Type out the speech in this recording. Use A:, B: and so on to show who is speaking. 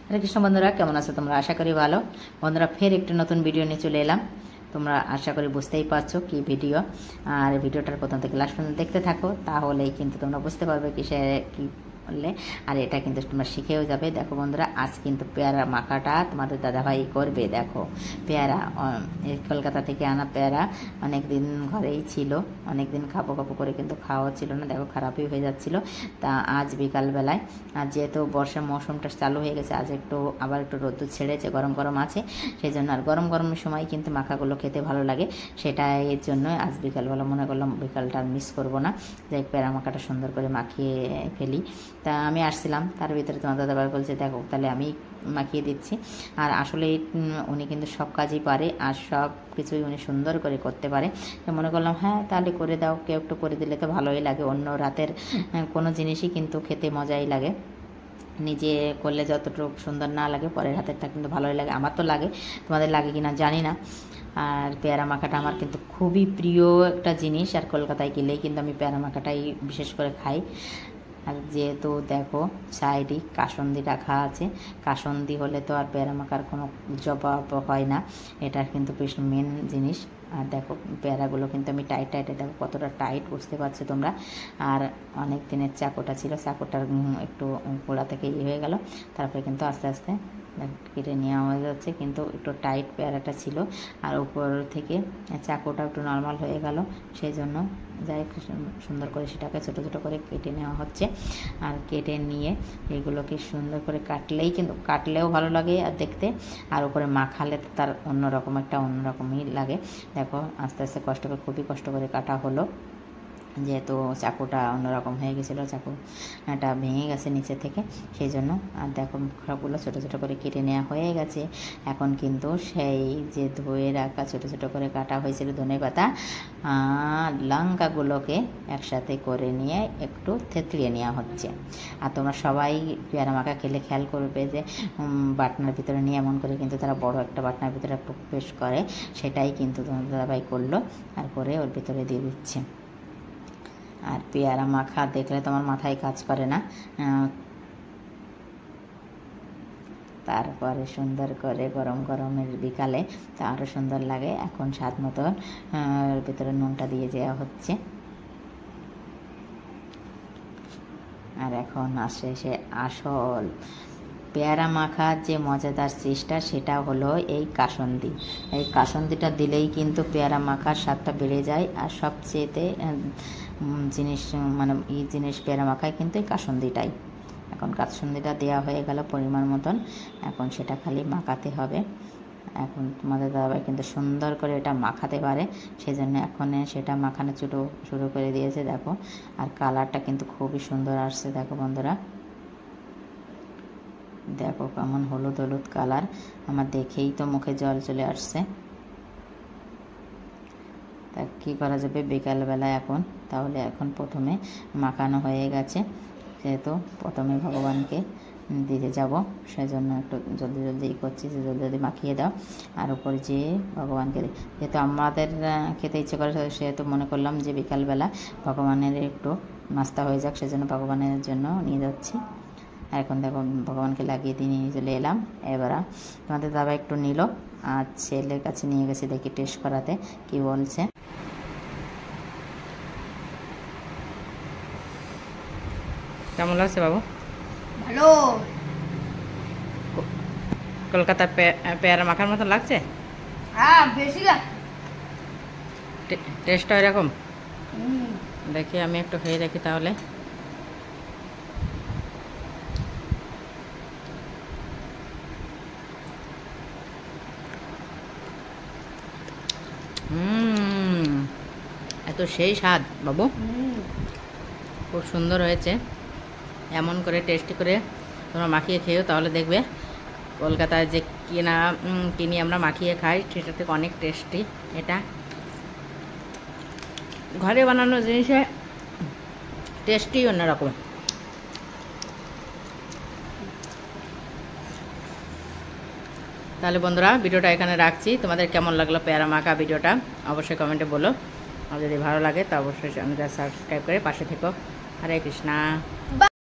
A: হরে কৃষ্ণ বন্ধুরা, কেমন আছো তোমরা? আশা করি ভালো। বন্ধুরা, ফের একটি নতুন ভিডিও নিয়ে চলে এলাম। তোমরা আশা করি বুঝতেই পারছো কি ভিডিও। আর ভিডিওটার প্রথম থেকে লাস্ট পর্যন্ত দেখতে থাকো, তাহলেই কিন্তু তোমরা বুঝতে পারবে কি বললে। আর এটা কিন্তু তোমরা শিখেও যাবে। দেখো বন্ধুরা, আজ কিন্তু পেয়ারা মাখাটা তোমাদের দাদাভাই করবে। দেখো পেয়ারা, কলকাতা থেকে আনা পেয়ারা অনেক দিন ঘরেই ছিল, অনেক দিন খাবো খাবো করে কিন্তু খাওয়া ছিল না। দেখো খারাপই হয়ে যাচ্ছিল। তা আজ বিকালবেলায়, আর যেহেতু বর্ষার মৌসুমটা চালু হয়ে গেছে, আজ আবার একটু রোদ্দুর ছেড়েছে, গরম গরম আছে, সেই জন্য আর গরম গরমের সময় কিন্তু মাখাগুলো খেতে ভালো লাগে। সেটাই এর জন্য আজ বিকালবেলা মনে করলাম বিকালটা আর মিস করবো না, যে পেয়ারা মাখাটা সুন্দর করে মাখিয়ে ফেলি। তা আমি আসছিলাম, তার ভিতরে তোমার দাদাভাই বলছে দেখো তাহলে আমি মাখিয়ে দিচ্ছি। আর আসলে উনি কিন্তু সব কাজই পারে, আর সব কিছুই উনি সুন্দর করে করতে পারে। মনে করলাম হ্যাঁ তাহলে করে দাও, কেউ একটু করে দিলে তো ভালোই লাগে। অন্য রাতের কোনো জিনিসই কিন্তু খেতে মজাই লাগে, নিজে করলে যতটুকু সুন্দর না লাগে পরের হাতেরটা কিন্তু ভালোই লাগে। আমার তো লাগে, তোমাদের লাগে কি না জানি না। আর পেয়ারা মাখাটা আমার কিন্তু খুবই প্রিয় একটা জিনিস, আর কলকাতায় গেলেই কিন্তু আমি পেয়ারা মাখাটাই বিশেষ করে খাই। আর যেহেতু দেখো সাইডে কাসন্দি রাখা আছে, কাসন্দি হলে তো আর পেয়ারা মাখার কোনো জবাব হয় না, এটা কিন্তু বেশ মেন জিনিস। আর দেখো পেয়ারাগুলো কিন্তু আমি টাইটে দেখো কতটা টাইট, বুঝতে পারছো তোমরা। আর অনেক দিনের চাকুটা ছিল, চাকুটার একটু গোড়া থেকে হয়ে গেল, তারপরে কিন্তু আস্তে আস্তে কেটে নেওয়া হয়ে যাচ্ছে। কিন্তু একটু টাইট পেয়ারাটা ছিল, আর উপর থেকে চাকুটা একটু নর্মাল হয়ে গেল, সেই জন্য যাই সুন্দর করে সেটাকে ছোটো ছোটো করে কেটে নেওয়া হচ্ছে। আর কেটে নিয়ে এগুলোকে সুন্দর করে কাটলেও ভালো লাগে আর দেখতে, আর উপরে মাখালে তার অন্যরকমই লাগে। দেখো আস্তে আস্তে খুবই কষ্ট করে কাটা হলো, যেহেতু চাকুটা অন্যরকম হয়ে গেছিলো, চাকুটা ভেঙে গেছে নিচে থেকে, সেই জন্য। আর দেখো সবগুলো ছোটো ছোটো করে কেটে নেওয়া হয়ে গেছে। এখন কিন্তু সেই যে ধুয়ে রাখা ছোটো ছোটো করে কাটা হয়েছিল ধনেপাতা লঙ্কাগুলোকে একসাথে করে নিয়ে একটু থেতলিয়ে নেওয়া হচ্ছে। আর তোমরা সবাই পেয়ারা মাখা খেলে খেয়াল করবে যে বাটনার ভিতরে নিয়ে এমন করে কিন্তু তারা বড় একটা বাটনার ভিতরে একটু পেস্ট করে, সেটাই কিন্তু তোমাদের দাদাভাই করলো, আর করে ওর ভিতরে দিয়ে দিচ্ছে। আর পেয়ারা মাখা দেখলে তোমার মাথায় কাজ করে না। তারপরে সুন্দর করে গরম গরমের বিকালে তা আরও সুন্দর লাগে। এখন স্বাদ মতন ভিতরে নুনটা দিয়ে দেওয়া হচ্ছে। আর এখন আসে সে আসল পেয়ারা মাখার যে মজাদার চিজটা, সেটা হলো এই কাসন্দি। এই কাসন্দিটা দিলেই কিন্তু পেয়ারা মাখার স্বাদটা বেড়ে যায়। আর সবচেয়েতে জিনিস পেয়ারা মাখায় কিন্তু এই কাসন্দিটাই। এখন কাসন্দিটা দেওয়া হয়ে গেল পরিমাণ মতন, এখন সেটা খালি মাখাতে হবে। এখন তোমাদের দাদাভাই কিন্তু সুন্দর করে এটা মাখাতে পারে, সেজন্য এখন সেটা মাখানো শুরু করে দিয়েছে। দেখো আর কালারটা কিন্তু খুবই সুন্দর আসছে। দেখো বন্ধুরা, দেখো কেমন হলুদ হলুদ কালার, আমার দেখেই তো মুখে জল চলে আসছে। তা কী করা যাবে বিকালবেলা এখন, তাহলে এখন প্রথমে মাখানো হয়ে গেছে, যেহেতু প্রথমে ভগবানকে দিতে যাব, সেজন্য একটু জলদি জলদি করছি যে জলদি জলদি মাখিয়ে দাও। আর উপরে যেয়ে ভগবানকে যেহেতু আমাদের খেতে ইচ্ছে করে, সেহেতু মনে করলাম যে বিকালবেলা ভগবানের একটু নাস্তা হয়ে যাক, সেজন্য ভগবানের জন্য নিয়ে যাচ্ছি। আর এখন দেখো ভগবানকে লাগিয়ে দিয়ে নিয়ে চলে এলাম। এবার তোমাদের দাদা একটু নিল, আর ছেলের কাছে নিয়ে গেছে দেখি টেস্ট করাতে কি বলছে। কেমন লাগছে বাবু?
B: ভালো।
A: কলকাতার পেয়ারা মাখার মতো লাগছে?
B: হ্যাঁ বেশি
A: টেস্টটা এরকম। দেখি আমি একটু খেয়ে দেখি তাহলে। এত সেই স্বাদ বাবু, খুব সুন্দর হয়েছে। এমন করে টেস্টি করে তোমরা মাখিয়ে খেয়েও, তাহলে দেখবে কলকাতায় যে কিনি আমরা মাখিয়ে খাই, সেটা থেকে অনেক টেস্টি। এটা ঘরে বানানো জিনিসে টেস্টি অন্যরকম। তাহলে বন্ধুরা, ভিডিওটা এখানে রাখছি। তোমাদের কেমন লাগলো পেয়ারা মাখা ভিডিওটা অবশ্যই কমেন্টে বলো। আর যদি ভালো লাগে তা অবশ্যই চ্যানেলটা সাবস্ক্রাইব করে পাশে থেকো। হরে কৃষ্ণা।